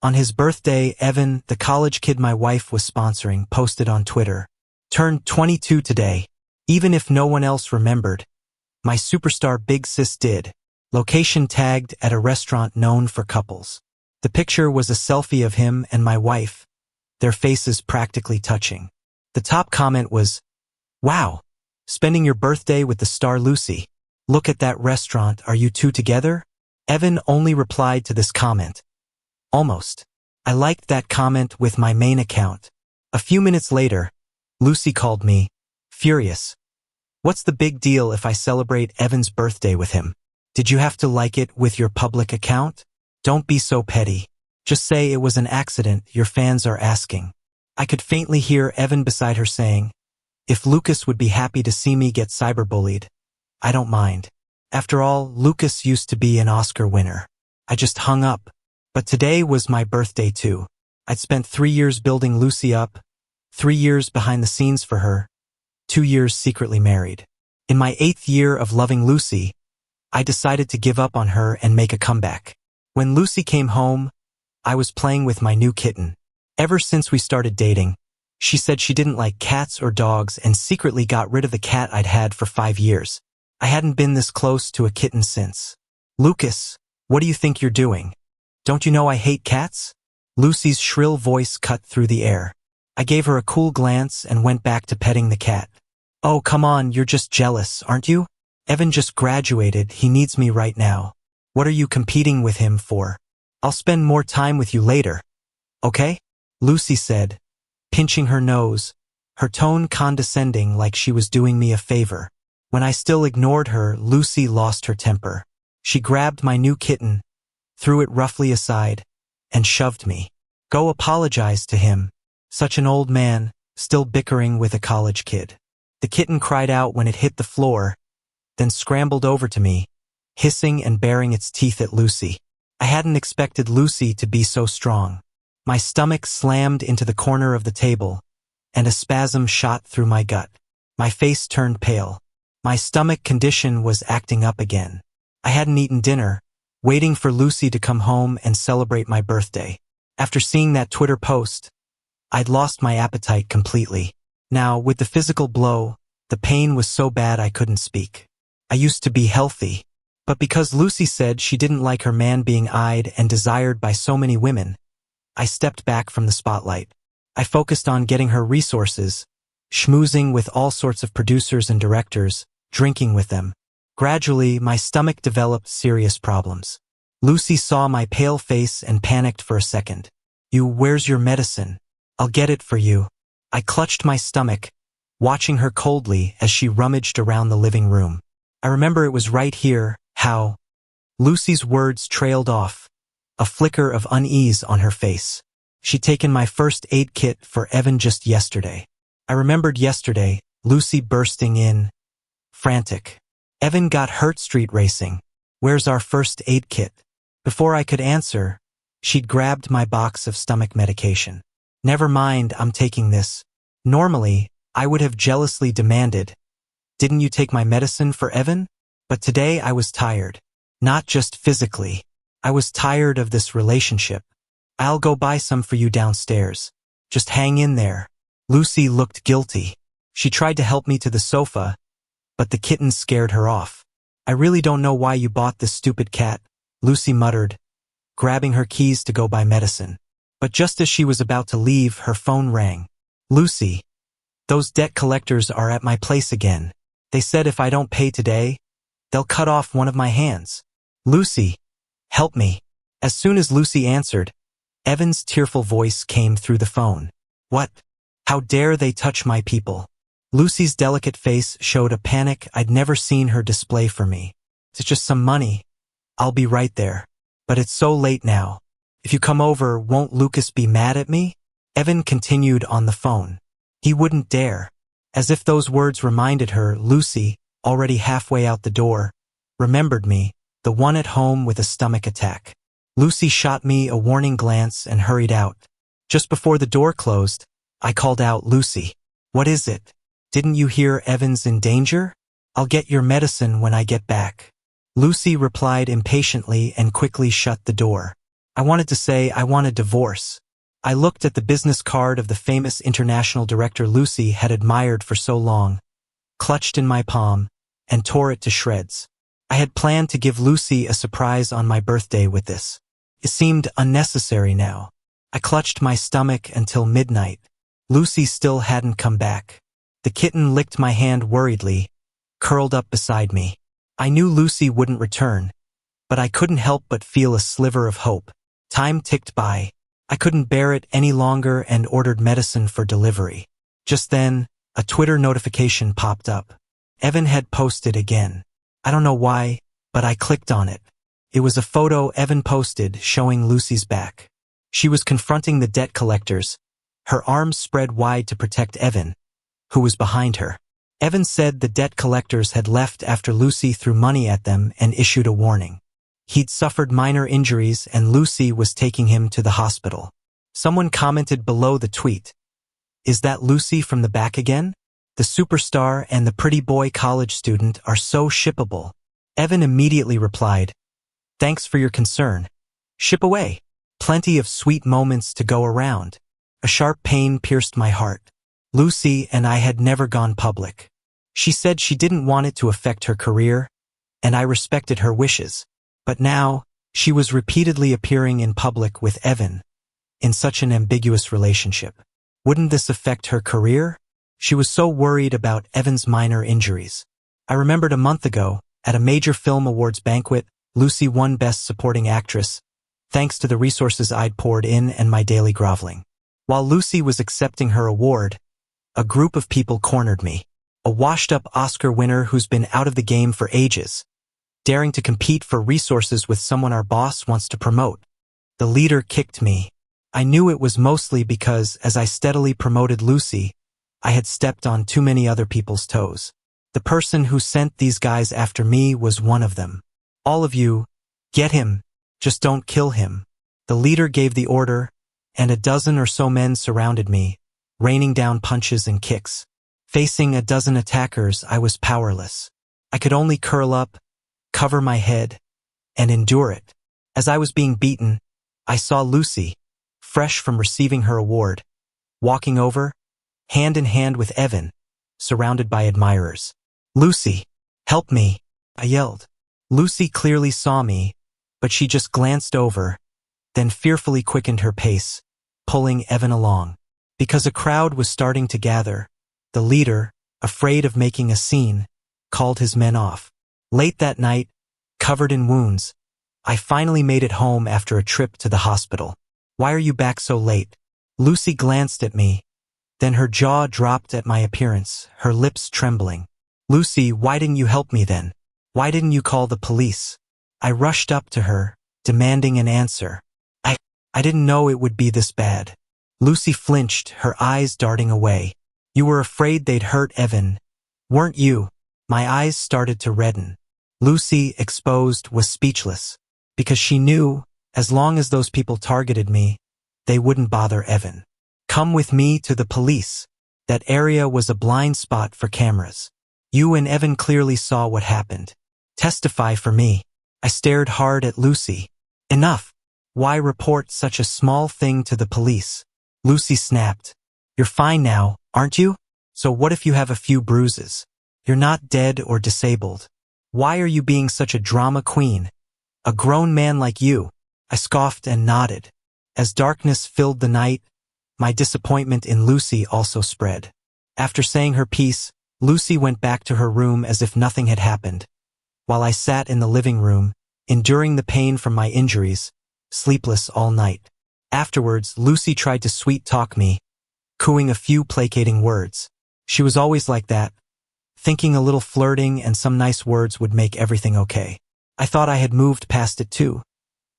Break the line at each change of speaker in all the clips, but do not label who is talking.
On his birthday, Evan, the college kid my wife was sponsoring, posted on Twitter, "Turned 22 today. Even if no one else remembered, my superstar big sis did. Location tagged at a restaurant known for couples." The picture was a selfie of him and my wife, their faces practically touching. The top comment was, "Wow, spending your birthday with the star Lucy. Look at that restaurant, are you two together?" Evan only replied to this comment, "Almost. I liked that comment with my main account." A few minutes later, Lucy called me, furious. "What's the big deal if I celebrate Evan's birthday with him? Did you have to like it with your public account? Don't be so petty. Just say it was an accident, your fans are asking." I could faintly hear Evan beside her saying, "If Lucas would be happy to see me get cyberbullied, I don't mind. After all, Lucas used to be an Oscar winner." I just hung up. But today was my birthday too. I'd spent 3 years building Lucy up, 3 years behind the scenes for her, 2 years secretly married. In my 8th year of loving Lucy, I decided to give up on her and make a comeback. When Lucy came home, I was playing with my new kitten. Ever since we started dating, she said she didn't like cats or dogs and secretly got rid of the cat I'd had for 5 years. I hadn't been this close to a kitten since. "Lucas, what do you think you're doing? Don't you know I hate cats?" Lucy's shrill voice cut through the air. I gave her a cool glance and went back to petting the cat. "Oh, come on, you're just jealous, aren't you? Evan just graduated, he needs me right now. What are you competing with him for? I'll spend more time with you later. Okay?" Lucy said, pinching her nose, her tone condescending like she was doing me a favor. When I still ignored her, Lucy lost her temper. She grabbed my new kitten, threw it roughly aside, and shoved me. "Go apologize to him. Such an old man, still bickering with a college kid." The kitten cried out when it hit the floor, then scrambled over to me, hissing and baring its teeth at Lucy. I hadn't expected Lucy to be so strong. My stomach slammed into the corner of the table, and a spasm shot through my gut. My face turned pale. My stomach condition was acting up again. I hadn't eaten dinner, waiting for Lucy to come home and celebrate my birthday. After seeing that Twitter post, I'd lost my appetite completely. Now, with the physical blow, the pain was so bad I couldn't speak. I used to be healthy, but because Lucy said she didn't like her man being eyed and desired by so many women, I stepped back from the spotlight. I focused on getting her resources, schmoozing with all sorts of producers and directors, drinking with them. Gradually, my stomach developed serious problems. Lucy saw my pale face and panicked for a second. Where's your medicine? I'll get it for you." I clutched my stomach, watching her coldly as she rummaged around the living room. I remember it was right here, how. Lucy's words trailed off, a flicker of unease on her face. She'd taken my first aid kit for Evan just yesterday. I remembered yesterday, Lucy bursting in, frantic. "Evan got hurt street racing. Where's our first aid kit?" Before I could answer, she'd grabbed my box of stomach medication. "Never mind, I'm taking this." Normally, I would have jealously demanded, "Didn't you take my medicine for Evan?" But today I was tired. Not just physically. I was tired of this relationship. "I'll go buy some for you downstairs. Just hang in there." Lucy looked guilty. She tried to help me to the sofa, but the kitten scared her off. "I really don't know why you bought this stupid cat," Lucy muttered, grabbing her keys to go buy medicine. But just as she was about to leave, her phone rang. "Lucy, those debt collectors are at my place again. They said if I don't pay today, they'll cut off one of my hands. Lucy, help me." As soon as Lucy answered, Evan's tearful voice came through the phone. "What? How dare they touch my people?" Lucy's delicate face showed a panic I'd never seen her display for me. "It's just some money. I'll be right there. But it's so late now. If you come over, won't Lucas be mad at me?" Evan continued on the phone. "He wouldn't dare." As if those words reminded her, Lucy, already halfway out the door, remembered me, the one at home with a stomach attack. Lucy shot me a warning glance and hurried out. Just before the door closed, I called out, "Lucy, what is it? Didn't you hear Evan's in danger? I'll get your medicine when I get back." Lucy replied impatiently and quickly shut the door. I wanted to say I want a divorce. I looked at the business card of the famous international director Lucy had admired for so long, clutched in my palm, and tore it to shreds. I had planned to give Lucy a surprise on my birthday with this. It seemed unnecessary now. I clutched my stomach until midnight. Lucy still hadn't come back. The kitten licked my hand worriedly, curled up beside me. I knew Lucy wouldn't return, but I couldn't help but feel a sliver of hope. Time ticked by. I couldn't bear it any longer and ordered medicine for delivery. Just then, a Twitter notification popped up. Evan had posted again. I don't know why, but I clicked on it. It was a photo Evan posted showing Lucy's back. She was confronting the debt collectors, her arms spread wide to protect Evan, who was behind her. Evan said the debt collectors had left after Lucy threw money at them and issued a warning. He'd suffered minor injuries and Lucy was taking him to the hospital. Someone commented below the tweet, "Is that Lucy from the back again? The superstar and the pretty boy college student are so shippable." Evan immediately replied, "Thanks for your concern. Ship away. Plenty of sweet moments to go around." A sharp pain pierced my heart. Lucy and I had never gone public. She said she didn't want it to affect her career, and I respected her wishes. But now, she was repeatedly appearing in public with Evan, in such an ambiguous relationship. Wouldn't this affect her career? She was so worried about Evan's minor injuries. I remembered a month ago, at a major film awards banquet, Lucy won Best Supporting Actress, thanks to the resources I'd poured in and my daily groveling. While Lucy was accepting her award, a group of people cornered me. A washed-up Oscar winner who's been out of the game for ages, daring to compete for resources with someone our boss wants to promote. The leader kicked me. I knew it was mostly because, as I steadily promoted Lucy, I had stepped on too many other people's toes. The person who sent these guys after me was one of them. "All of you, get him. Just don't kill him." The leader gave the order, and a dozen or so men surrounded me, raining down punches and kicks. Facing a dozen attackers, I was powerless. I could only curl up, cover my head, and endure it. As I was being beaten, I saw Lucy, fresh from receiving her award, walking over, hand in hand with Evan, surrounded by admirers. "Lucy, help me," I yelled. Lucy clearly saw me, but she just glanced over, then fearfully quickened her pace, pulling Evan along. Because a crowd was starting to gather, the leader, afraid of making a scene, called his men off. Late that night, covered in wounds, I finally made it home after a trip to the hospital. "Why are you back so late?" Lucy glanced at me, then her jaw dropped at my appearance, her lips trembling. "Lucy, why didn't you help me then? Why didn't you call the police?" I rushed up to her, demanding an answer. I didn't know it would be this bad." Lucy flinched, her eyes darting away. "You were afraid they'd hurt Evan, weren't you?" My eyes started to redden. Lucy, exposed, was speechless, because she knew, as long as those people targeted me, they wouldn't bother Evan. "Come with me to the police. That area was a blind spot for cameras. You and Evan clearly saw what happened. Testify for me." I stared hard at Lucy. "Enough. Why report such a small thing to the police?" Lucy snapped. "You're fine now, aren't you? So what if you have a few bruises? You're not dead or disabled. Why are you being such a drama queen? A grown man like you." I scoffed and nodded. As darkness filled the night, my disappointment in Lucy also spread. After saying her piece, Lucy went back to her room as if nothing had happened, while I sat in the living room, enduring the pain from my injuries, sleepless all night. Afterwards, Lucy tried to sweet-talk me, cooing a few placating words. She was always like that, thinking a little flirting and some nice words would make everything okay. I thought I had moved past it too,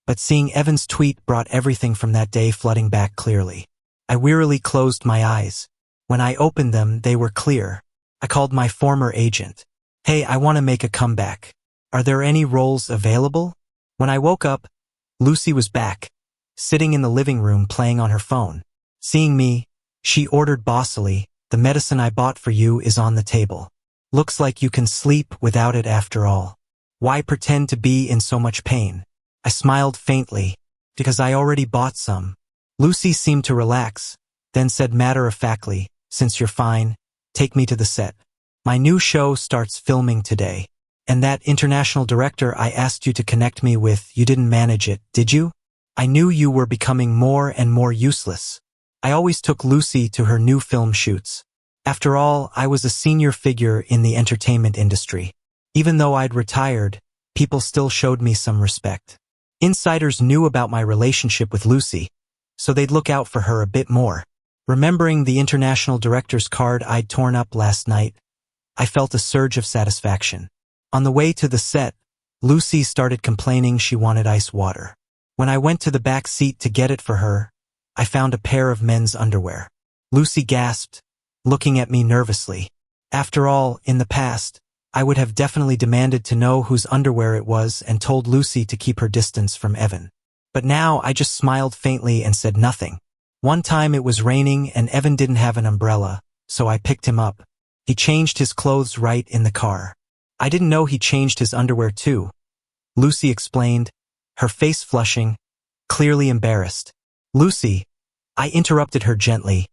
but seeing Evan's tweet brought everything from that day flooding back clearly. I wearily closed my eyes. When I opened them, they were clear. I called my former agent. "Hey, I want to make a comeback. Are there any roles available?" When I woke up, Lucy was back, sitting in the living room playing on her phone. Seeing me, she ordered bossily, "The medicine I bought for you is on the table. Looks like you can sleep without it after all. Why pretend to be in so much pain?" I smiled faintly. Because I already bought some. Lucy seemed to relax, then said matter-of-factly, since you're fine, take me to the set. My new show starts filming today. And that international director I asked you to connect me with, you didn't manage it, did you? I knew you were becoming more and more useless. I always took Lucy to her new film shoots. After all, I was a senior figure in the entertainment industry. Even though I'd retired, people still showed me some respect. Insiders knew about my relationship with Lucy, so they'd look out for her a bit more. Remembering the international director's card I'd torn up last night, I felt a surge of satisfaction. On the way to the set, Lucy started complaining she wanted ice water. When I went to the back seat to get it for her, I found a pair of men's underwear. Lucy gasped, looking at me nervously. After all, in the past, I would have definitely demanded to know whose underwear it was and told Lucy to keep her distance from Evan. But now I just smiled faintly and said nothing. One time it was raining and Evan didn't have an umbrella, so I picked him up. He changed his clothes right in the car. I didn't know he changed his underwear too, Lucy explained, her face flushing, clearly embarrassed. Lucy, I interrupted her gently.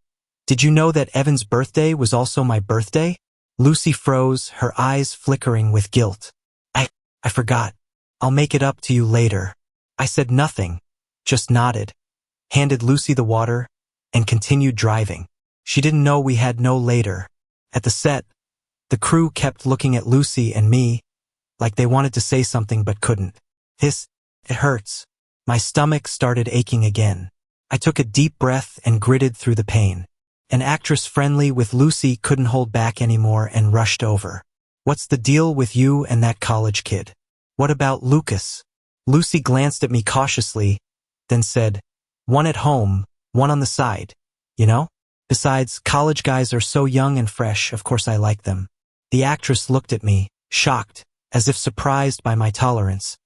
Did you know that Evan's birthday was also my birthday? Lucy froze, her eyes flickering with guilt. I forgot. I'll make it up to you later. I said nothing, just nodded, handed Lucy the water, and continued driving. She didn't know we had no later. At the set, the crew kept looking at Lucy and me, like they wanted to say something but couldn't. It hurts. My stomach started aching again. I took a deep breath and gritted through the pain. An actress friendly with Lucy couldn't hold back anymore and rushed over. What's the deal with you and that college kid? What about Lucas? Lucy glanced at me cautiously, then said, one at home, one on the side, you know? Besides, college guys are so young and fresh, of course I like them. The actress looked at me, shocked, as if surprised by my tolerance,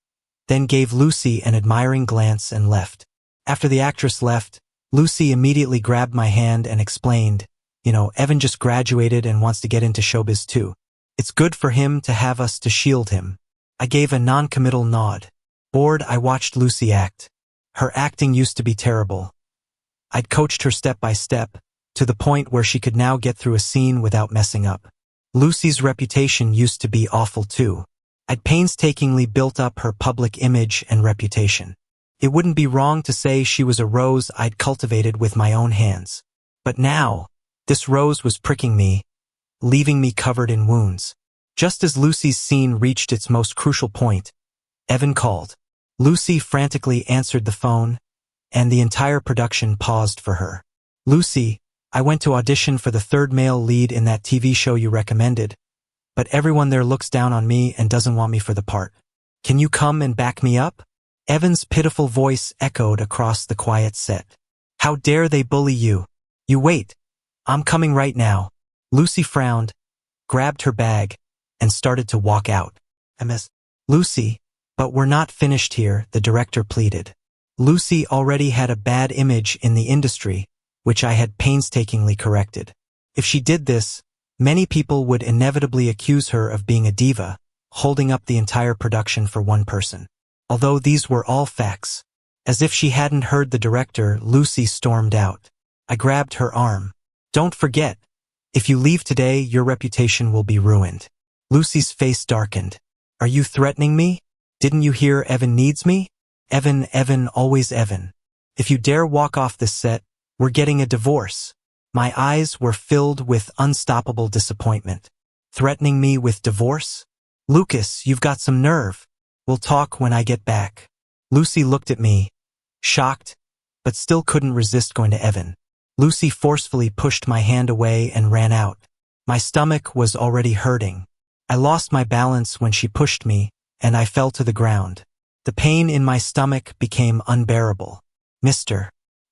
then gave Lucy an admiring glance and left. After the actress left, Lucy immediately grabbed my hand and explained, Evan just graduated and wants to get into showbiz too. It's good for him to have us to shield him. I gave a non-committal nod. Bored, I watched Lucy act. Her acting used to be terrible. I'd coached her step by step, to the point where she could now get through a scene without messing up. Lucy's reputation used to be awful too. I'd painstakingly built up her public image and reputation. It wouldn't be wrong to say she was a rose I'd cultivated with my own hands. But now, this rose was pricking me, leaving me covered in wounds. Just as Lucy's scene reached its most crucial point, Evan called. Lucy frantically answered the phone, and the entire production paused for her. Lucy, I went to audition for the third male lead in that TV show you recommended, but everyone there looks down on me and doesn't want me for the part. Can you come and back me up? Evan's pitiful voice echoed across the quiet set. How dare they bully you? You wait. I'm coming right now. Lucy frowned, grabbed her bag, and started to walk out. Lucy, but we're not finished here, the director pleaded. Lucy already had a bad image in the industry, which I had painstakingly corrected. If she did this, many people would inevitably accuse her of being a diva, holding up the entire production for one person. Although these were all facts. As if she hadn't heard the director, Lucy stormed out. I grabbed her arm. Don't forget, if you leave today, your reputation will be ruined. Lucy's face darkened. Are you threatening me? Didn't you hear Evan needs me? Evan, always Evan. If you dare walk off this set, we're getting a divorce. My eyes were filled with unstoppable disappointment. Threatening me with divorce? Lucas, you've got some nerve. We'll talk when I get back. Lucy looked at me, shocked, but still couldn't resist going to Evan. Lucy forcefully pushed my hand away and ran out. My stomach was already hurting. I lost my balance when she pushed me, and I fell to the ground. The pain in my stomach became unbearable.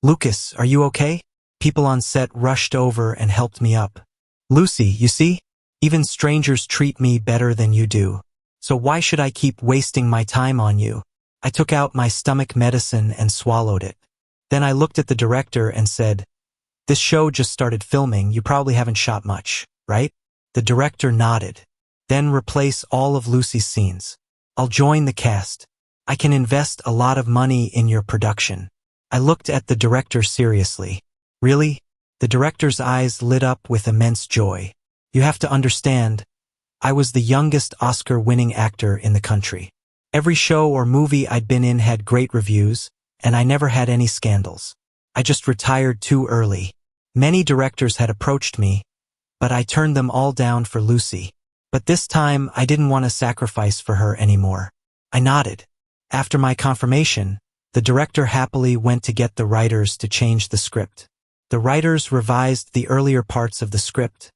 Lucas, are you okay? People on set rushed over and helped me up. Lucy, you see? Even strangers treat me better than you do. So why should I keep wasting my time on you? I took out my stomach medicine and swallowed it. Then I looked at the director and said, this show just started filming, you probably haven't shot much, right? The director nodded. Then replace all of Lucy's scenes. I'll join the cast. I can invest a lot of money in your production. I looked at the director seriously. Really? The director's eyes lit up with immense joy. You have to understand, I was the youngest Oscar-winning actor in the country. Every show or movie I'd been in had great reviews, and I never had any scandals. I just retired too early. Many directors had approached me, but I turned them all down for Lucy. But this time, I didn't want to sacrifice for her anymore. I nodded. After my confirmation, the director happily went to get the writers to change the script. The writers revised the earlier parts of the script,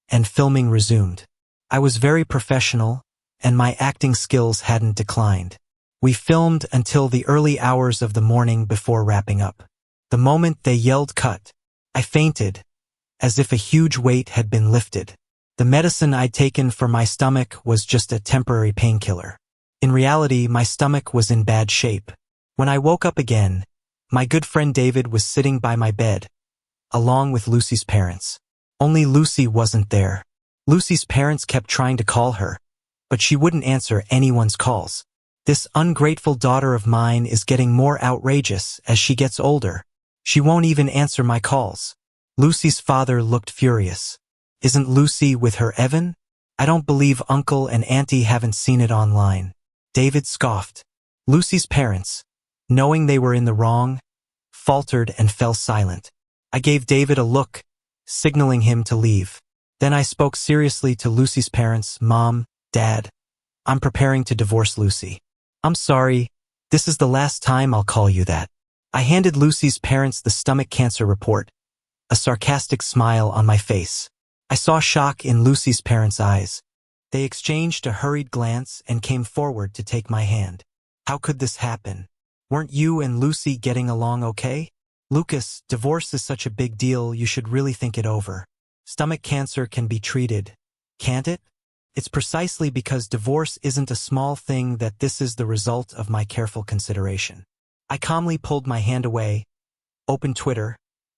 and filming resumed. I was very professional, and my acting skills hadn't declined. We filmed until the early hours of the morning before wrapping up. The moment they yelled cut, I fainted, as if a huge weight had been lifted. The medicine I'd taken for my stomach was just a temporary painkiller. In reality, my stomach was in bad shape. When I woke up again, my good friend David was sitting by my bed, along with Lucy's parents. Only Lucy wasn't there. Lucy's parents kept trying to call her, but she wouldn't answer anyone's calls. This ungrateful daughter of mine is getting more outrageous as she gets older. She won't even answer my calls. Lucy's father looked furious. Isn't Lucy with her Evan? I don't believe Uncle and Auntie haven't seen it online. David scoffed. Lucy's parents, knowing they were in the wrong, faltered and fell silent. I gave David a look, signaling him to leave. Then I spoke seriously to Lucy's parents. Mom, Dad, I'm preparing to divorce Lucy. I'm sorry, this is the last time I'll call you that. I handed Lucy's parents the stomach cancer report, a sarcastic smile on my face. I saw shock in Lucy's parents' eyes. They exchanged a hurried glance and came forward to take my hand. How could this happen? Weren't you and Lucy getting along okay? Lucas, divorce is such a big deal, you should really think it over. Stomach cancer can be treated, can't it? It's precisely because divorce isn't a small thing that this is the result of my careful consideration. I calmly pulled my hand away, opened Twitter,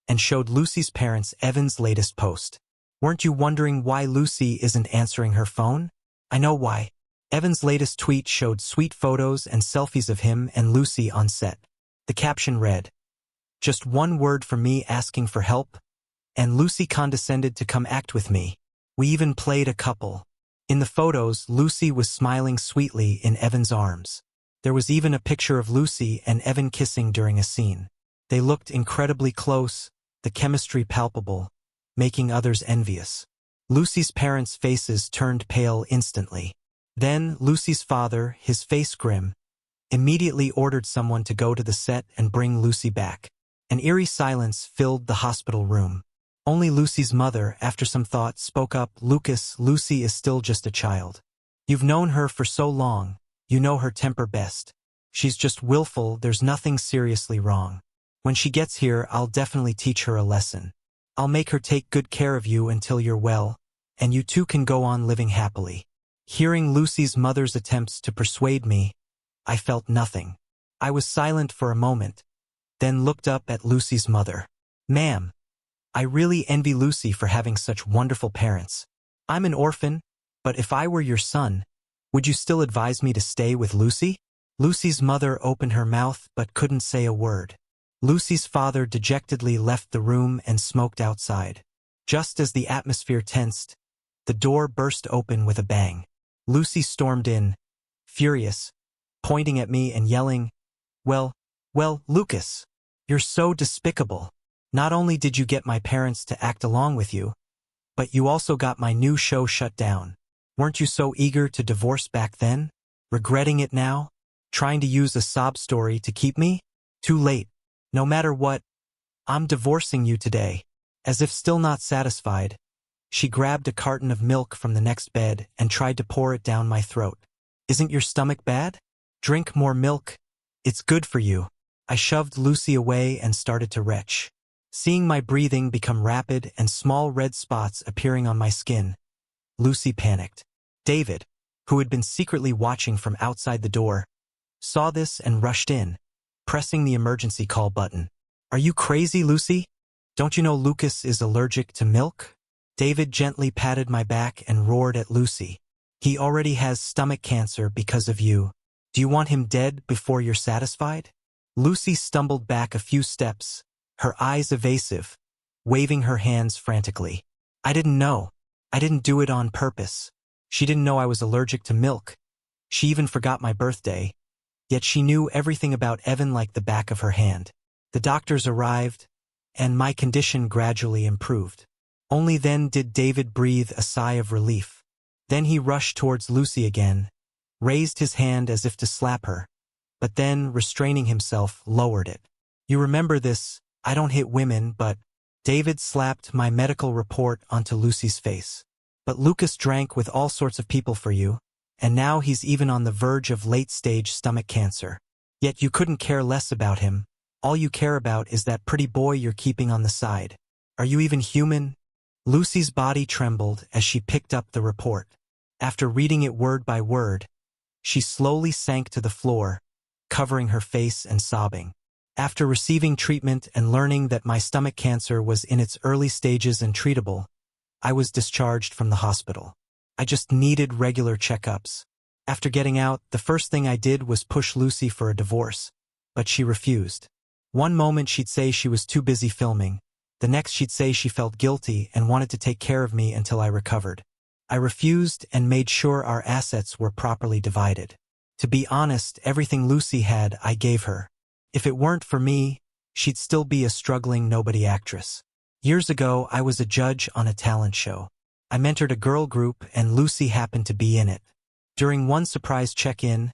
and showed Lucy's parents Evan's latest post. Weren't you wondering why Lucy isn't answering her phone? I know why. Evan's latest tweet showed sweet photos and selfies of him and Lucy on set. The caption read, "Just one word from me asking for help, and Lucy condescended to come act with me. We even played a couple." In the photos, Lucy was smiling sweetly in Evan's arms. There was even a picture of Lucy and Evan kissing during a scene. They looked incredibly close, the chemistry palpable, making others envious. Lucy's parents' faces turned pale instantly. Then Lucy's father, his face grim, immediately ordered someone to go to the set and bring Lucy back. An eerie silence filled the hospital room. Only Lucy's mother, after some thought, spoke up. Lucas, Lucy is still just a child. You've known her for so long, you know her temper best. She's just willful, there's nothing seriously wrong. When she gets here, I'll definitely teach her a lesson. I'll make her take good care of you until you're well, and you two can go on living happily. Hearing Lucy's mother's attempts to persuade me, I felt nothing. I was silent for a moment, then looked up at Lucy's mother. Ma'am, I really envy Lucy for having such wonderful parents. I'm an orphan, but if I were your son, would you still advise me to stay with Lucy? Lucy's mother opened her mouth but couldn't say a word. Lucy's father dejectedly left the room and smoked outside. Just as the atmosphere tensed, the door burst open with a bang. Lucy stormed in, furious, pointing at me and yelling, Well, Lucas, you're so despicable. Not only did you get my parents to act along with you, but you also got my new show shut down. Weren't you so eager to divorce back then? Regretting it now? Trying to use a sob story to keep me? Too late. No matter what, I'm divorcing you today. As if still not satisfied, she grabbed a carton of milk from the next bed and tried to pour it down my throat. Isn't your stomach bad? Drink more milk. It's good for you. I shoved Lucy away and started to retch. Seeing my breathing become rapid and small red spots appearing on my skin, Lucy panicked. David, who had been secretly watching from outside the door, saw this and rushed in, pressing the emergency call button. Are you crazy, Lucy? Don't you know Lucas is allergic to milk? David gently patted my back and roared at Lucy. He already has stomach cancer because of you. Do you want him dead before you're satisfied? Lucy stumbled back a few steps, her eyes evasive, waving her hands frantically. I didn't know. I didn't do it on purpose. She didn't know I was allergic to milk. She even forgot my birthday. Yet she knew everything about Evan like the back of her hand. The doctors arrived, and my condition gradually improved. Only then did David breathe a sigh of relief. Then he rushed towards Lucy again, raised his hand as if to slap her, but then, restraining himself, lowered it. You remember this, I don't hit women, but David slapped my medical report onto Lucy's face. But Lucas drank with all sorts of people for you, and now he's even on the verge of late-stage stomach cancer. Yet you couldn't care less about him. All you care about is that pretty boy you're keeping on the side. Are you even human? Lucy's body trembled as she picked up the report. After reading it word by word, she slowly sank to the floor, covering her face and sobbing. After receiving treatment and learning that my stomach cancer was in its early stages and treatable, I was discharged from the hospital. I just needed regular checkups. After getting out, the first thing I did was push Lucy for a divorce, but she refused. One moment she'd say she was too busy filming, the next she'd say she felt guilty and wanted to take care of me until I recovered. I refused and made sure our assets were properly divided. To be honest, everything Lucy had, I gave her. If it weren't for me, she'd still be a struggling nobody actress. Years ago, I was a judge on a talent show. I mentored a girl group and Lucy happened to be in it. During one surprise check-in,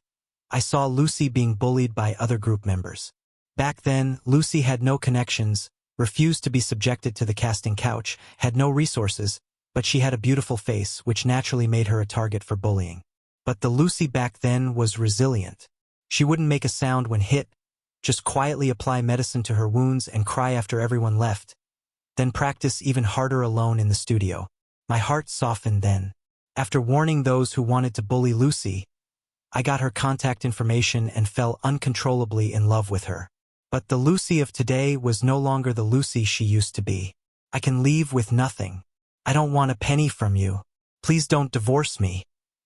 I saw Lucy being bullied by other group members. Back then, Lucy had no connections, refused to be subjected to the casting couch, had no resources, but she had a beautiful face, which naturally made her a target for bullying. But the Lucy back then was resilient. She wouldn't make a sound when hit, just quietly apply medicine to her wounds and cry after everyone left, then practice even harder alone in the studio. My heart softened then. After warning those who wanted to bully Lucy, I got her contact information and fell uncontrollably in love with her. But the Lucy of today was no longer the Lucy she used to be. I can leave with nothing. I don't want a penny from you. Please don't divorce me.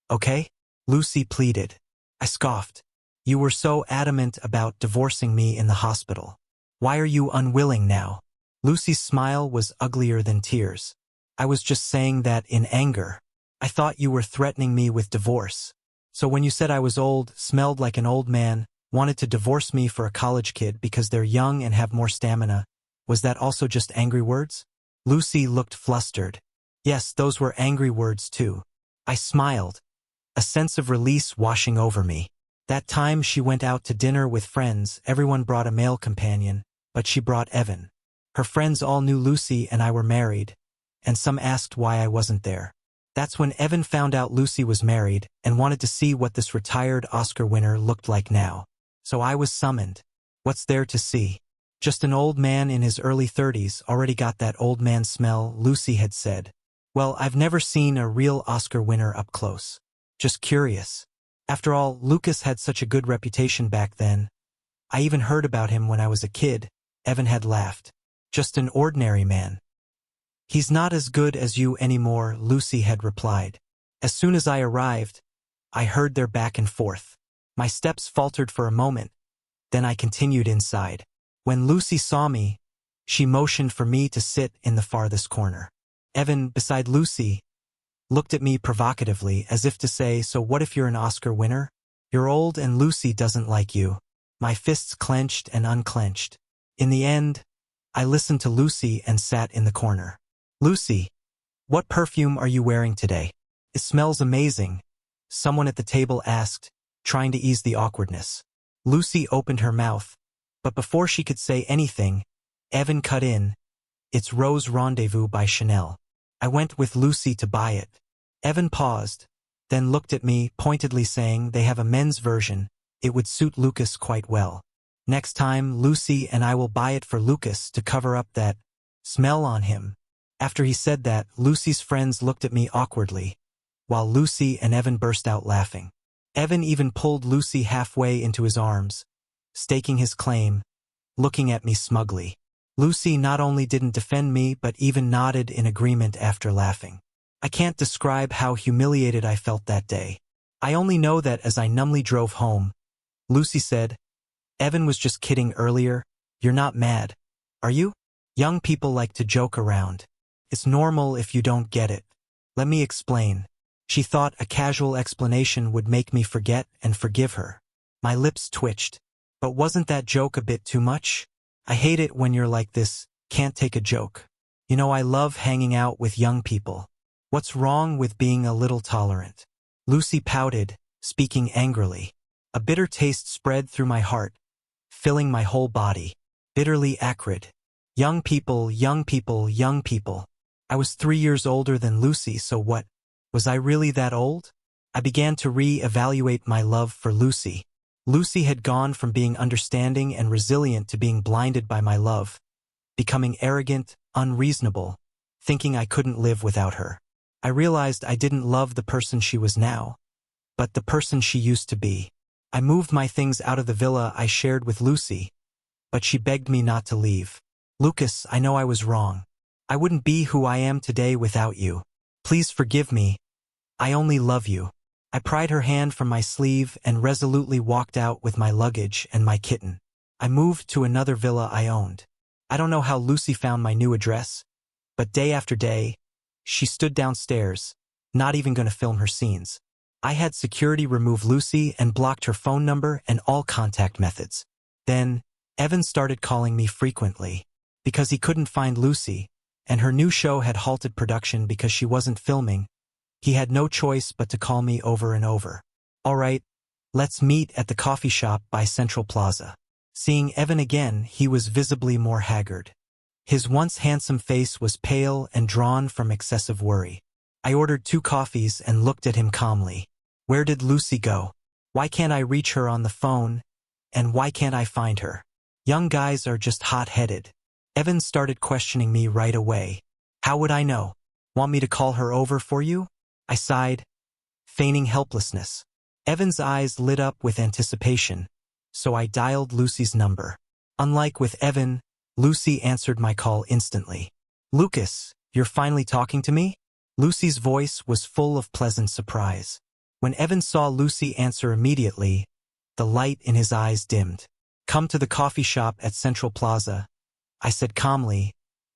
Okay? Lucy pleaded. I scoffed. You were so adamant about divorcing me in the hospital. Why are you unwilling now? Lucy's smile was uglier than tears. I was just saying that in anger. I thought you were threatening me with divorce. So when you said I was old, smelled like an old man, wanted to divorce me for a college kid because they're young and have more stamina, was that also just angry words? Lucy looked flustered. Yes, those were angry words too. I smiled, a sense of release washing over me. That time she went out to dinner with friends, everyone brought a male companion, but she brought Evan. Her friends all knew Lucy and I were married, and some asked why I wasn't there. That's when Evan found out Lucy was married and wanted to see what this retired Oscar winner looked like now. So I was summoned. What's there to see? Just an old man in his early 30s, already got that old man smell, Lucy had said. Well, I've never seen a real Oscar winner up close. Just curious. After all, Lucas had such a good reputation back then. I even heard about him when I was a kid. Evan had laughed. Just an ordinary man. He's not as good as you anymore, Lucy had replied. As soon as I arrived, I heard their back and forth. My steps faltered for a moment, then I continued inside. When Lucy saw me, she motioned for me to sit in the farthest corner. Evan, beside Lucy, looked at me provocatively as if to say, so what if you're an Oscar winner? You're old and Lucy doesn't like you. My fists clenched and unclenched. In the end, I listened to Lucy and sat in the corner. Lucy, what perfume are you wearing today? It smells amazing, someone at the table asked, trying to ease the awkwardness. Lucy opened her mouth, but before she could say anything, Evan cut in. It's Rose Rendezvous by Chanel. I went with Lucy to buy it. Evan paused, then looked at me, pointedly saying they have a men's version. It would suit Lucas quite well. Next time, Lucy and I will buy it for Lucas to cover up that smell on him. After he said that, Lucy's friends looked at me awkwardly, while Lucy and Evan burst out laughing. Evan even pulled Lucy halfway into his arms, staking his claim, looking at me smugly. Lucy not only didn't defend me but even nodded in agreement after laughing. I can't describe how humiliated I felt that day. I only know that as I numbly drove home, Lucy said, Evan was just kidding earlier. You're not mad, are you? Young people like to joke around. It's normal if you don't get it. Let me explain. She thought a casual explanation would make me forget and forgive her. My lips twitched. But wasn't that joke a bit too much? I hate it when you're like this, can't take a joke. You know, I love hanging out with young people. What's wrong with being a little tolerant? Lucy pouted, speaking angrily. A bitter taste spread through my heart, filling my whole body. Bitterly acrid. Young people, young people, young people. I was 3 years older than Lucy, so what? Was I really that old? I began to re-evaluate my love for Lucy. Lucy had gone from being understanding and resilient to being blinded by my love, becoming arrogant, unreasonable, thinking I couldn't live without her. I realized I didn't love the person she was now, but the person she used to be. I moved my things out of the villa I shared with Lucy, but she begged me not to leave. Lucas, I know I was wrong. I wouldn't be who I am today without you. Please forgive me. I only love you. I pried her hand from my sleeve and resolutely walked out with my luggage and my kitten. I moved to another villa I owned. I don't know how Lucy found my new address, but day after day, she stood downstairs, not even going to film her scenes. I had security remove Lucy and blocked her phone number and all contact methods. Then, Evan started calling me frequently, because he couldn't find Lucy, and her new show had halted production because she wasn't filming. He had no choice but to call me over and over. All right, let's meet at the coffee shop by Central Plaza. Seeing Evan again, he was visibly more haggard. His once handsome face was pale and drawn from excessive worry. I ordered 2 coffees and looked at him calmly. Where did Lucy go? Why can't I reach her on the phone? And why can't I find her? Young guys are just hot-headed. Evan started questioning me right away. How would I know? Want me to call her over for you? I sighed, feigning helplessness. Evan's eyes lit up with anticipation, so I dialed Lucy's number. Unlike with Evan, Lucy answered my call instantly. Lucas, you're finally talking to me? Lucy's voice was full of pleasant surprise. When Evan saw Lucy answer immediately, the light in his eyes dimmed. Come to the coffee shop at Central Plaza, I said calmly,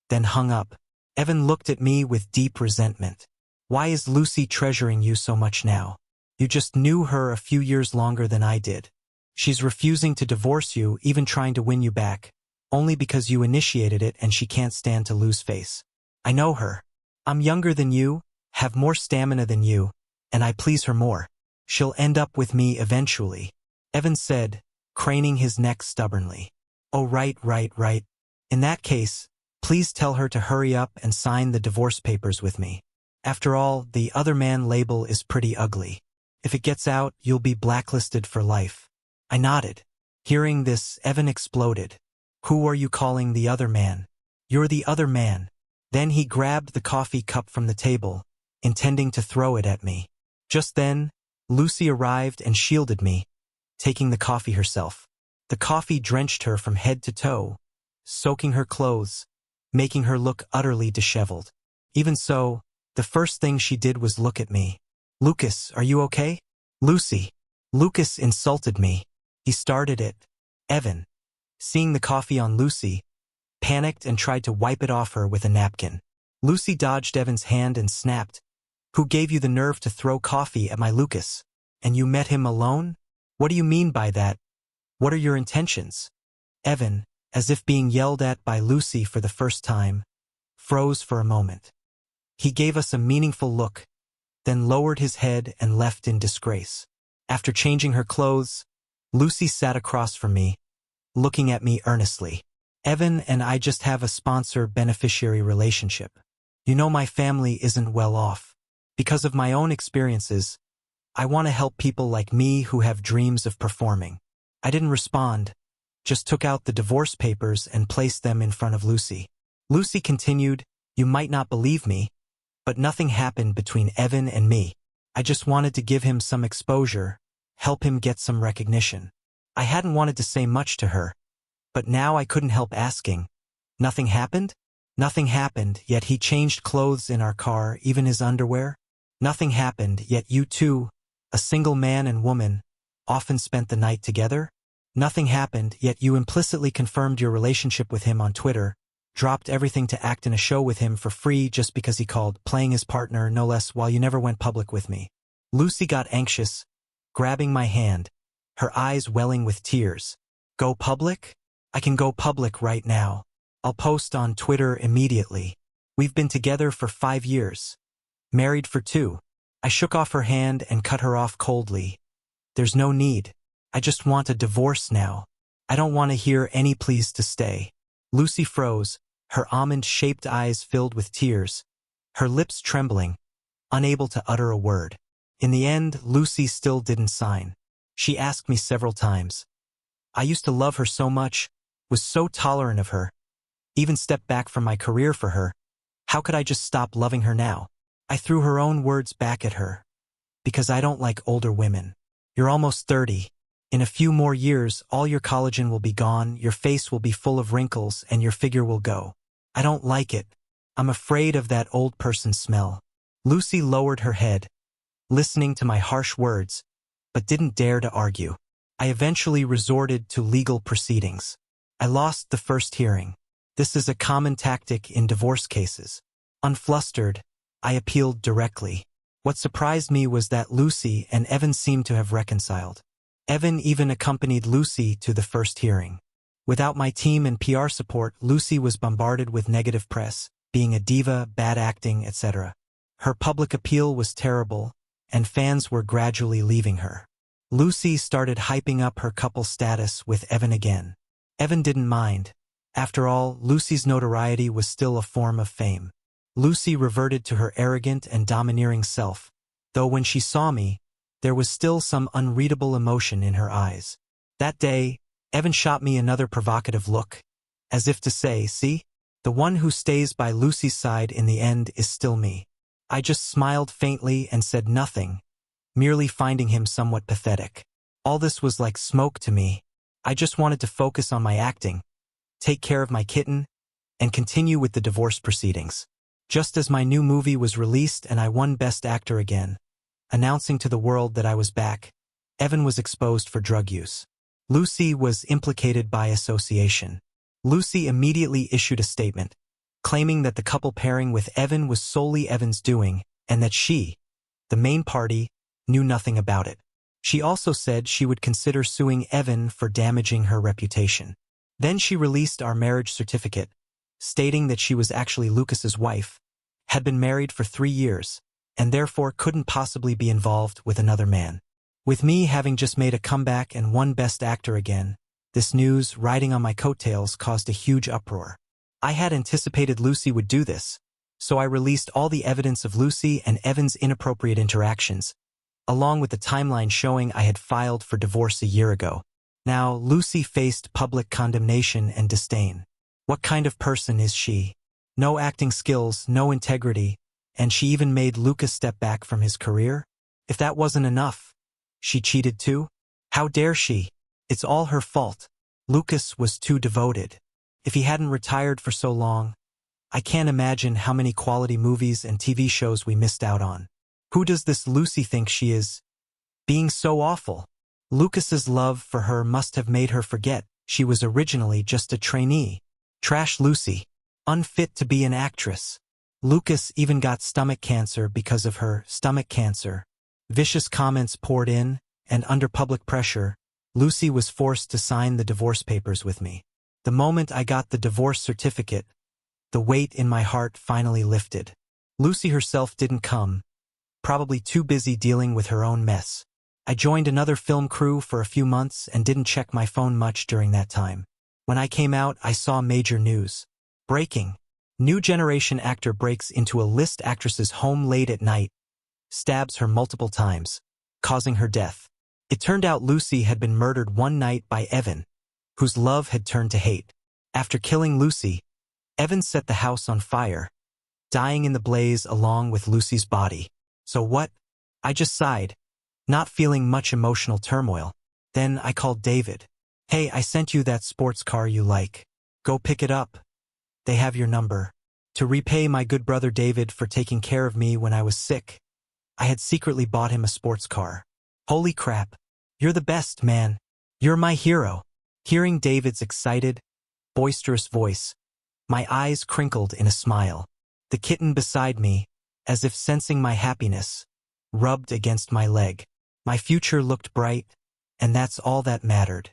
then hung up. Evan looked at me with deep resentment. Why is Lucy treasuring you so much now? You just knew her a few years longer than I did. She's refusing to divorce you, even trying to win you back, only because you initiated it and she can't stand to lose face. I know her. I'm younger than you, have more stamina than you, and I please her more. She'll end up with me eventually, Evan said, craning his neck stubbornly. Oh, right. In that case, please tell her to hurry up and sign the divorce papers with me. After all, the other man label is pretty ugly. If it gets out, you'll be blacklisted for life. I nodded. Hearing this, Evan exploded. Who are you calling the other man? You're the other man. Then he grabbed the coffee cup from the table, intending to throw it at me. Just then, Lucy arrived and shielded me, taking the coffee herself. The coffee drenched her from head to toe, soaking her clothes, making her look utterly disheveled. Even so, the first thing she did was look at me. Lucas, are you okay? Lucy. Lucas insulted me. He started it. Evan, seeing the coffee on Lucy, panicked and tried to wipe it off her with a napkin. Lucy dodged Evan's hand and snapped. Who gave you the nerve to throw coffee at my Lucas? And you met him alone? What do you mean by that? What are your intentions? Evan, as if being yelled at by Lucy for the first time, froze for a moment. He gave us a meaningful look, then lowered his head and left in disgrace. After changing her clothes, Lucy sat across from me, looking at me earnestly. Evan and I just have a sponsor-beneficiary relationship. You know my family isn't well off. Because of my own experiences, I want to help people like me who have dreams of performing. I didn't respond, just took out the divorce papers and placed them in front of Lucy. Lucy continued, you might not believe me, but nothing happened between Evan and me. I just wanted to give him some exposure, help him get some recognition. I hadn't wanted to say much to her, but now I couldn't help asking. Nothing happened? Nothing happened, yet he changed clothes in our car, even his underwear. Nothing happened, yet you two, a single man and woman, often spent the night together? Nothing happened, yet you implicitly confirmed your relationship with him on Twitter, dropped everything to act in a show with him for free just because he called, playing his partner no less, while you never went public with me. Lucy got anxious, grabbing my hand, her eyes welling with tears. Go public? I can go public right now. I'll post on Twitter immediately. We've been together for 5 years. Married for 2. I shook off her hand and cut her off coldly. There's no need. I just want a divorce now. I don't want to hear any pleas to stay. Lucy froze, her almond-shaped eyes filled with tears, her lips trembling, unable to utter a word. In the end, Lucy still didn't sign. She asked me several times. I used to love her so much, was so tolerant of her, even stepped back from my career for her. How could I just stop loving her now? I threw her own words back at her. Because I don't like older women. You're almost 30. In a few more years, all your collagen will be gone, your face will be full of wrinkles, and your figure will go. I don't like it. I'm afraid of that old person smell. Lucy lowered her head, listening to my harsh words, but didn't dare to argue. I eventually resorted to legal proceedings. I lost the first hearing. This is a common tactic in divorce cases. Unflustered, I appealed directly. What surprised me was that Lucy and Evan seemed to have reconciled. Evan even accompanied Lucy to the first hearing. Without my team and PR support, Lucy was bombarded with negative press, being a diva, bad acting, etc. Her public appeal was terrible, and fans were gradually leaving her. Lucy started hyping up her couple status with Evan again. Evan didn't mind. After all, Lucy's notoriety was still a form of fame. Lucy reverted to her arrogant and domineering self, though when she saw me, there was still some unreadable emotion in her eyes. That day, Evan shot me another provocative look, as if to say, see? The one who stays by Lucy's side in the end is still me. I just smiled faintly and said nothing, merely finding him somewhat pathetic. All this was like smoke to me. I just wanted to focus on my acting, take care of my kitten, and continue with the divorce proceedings. Just as my new movie was released and I won Best Actor again, announcing to the world that I was back, Evan was exposed for drug use. Lucy was implicated by association. Lucy immediately issued a statement, claiming that the couple pairing with Evan was solely Evan's doing, and that she, the main party, knew nothing about it. She also said she would consider suing Evan for damaging her reputation. Then she released our marriage certificate, stating that she was actually Lucas's wife, had been married for 3 years, and therefore couldn't possibly be involved with another man. With me having just made a comeback and won Best Actor again, this news, riding on my coattails, caused a huge uproar. I had anticipated Lucy would do this, so I released all the evidence of Lucy and Evan's inappropriate interactions, along with the timeline showing I had filed for divorce a year ago. Now, Lucy faced public condemnation and disdain. What kind of person is she? No acting skills, no integrity, and she even made Lucas step back from his career? If that wasn't enough, she cheated too? How dare she? It's all her fault. Lucas was too devoted. If he hadn't retired for so long, I can't imagine how many quality movies and TV shows we missed out on. Who does this Lucy think she is? Being so awful. Lucas's love for her must have made her forget she was originally just a trainee. Trash Lucy. Unfit to be an actress. Lucas even got stomach cancer because of her stomach cancer. Vicious comments poured in, and under public pressure, Lucy was forced to sign the divorce papers with me. The moment I got the divorce certificate, the weight in my heart finally lifted. Lucy herself didn't come, probably too busy dealing with her own mess. I joined another film crew for a few months and didn't check my phone much during that time. When I came out, I saw major news. Breaking. New generation actor breaks into a list actress's home late at night, stabs her multiple times, causing her death. It turned out Lucy had been murdered one night by Evan, whose love had turned to hate. After killing Lucy, Evan set the house on fire, dying in the blaze along with Lucy's body. So what? I just sighed, not feeling much emotional turmoil. Then I called David. Hey, I sent you that sports car you like. Go pick it up. They have your number. To repay my good brother David for taking care of me when I was sick, I had secretly bought him a sports car. Holy crap. You're the best, man. You're my hero. Hearing David's excited, boisterous voice, my eyes crinkled in a smile. The kitten beside me, as if sensing my happiness, rubbed against my leg. My future looked bright, and that's all that mattered.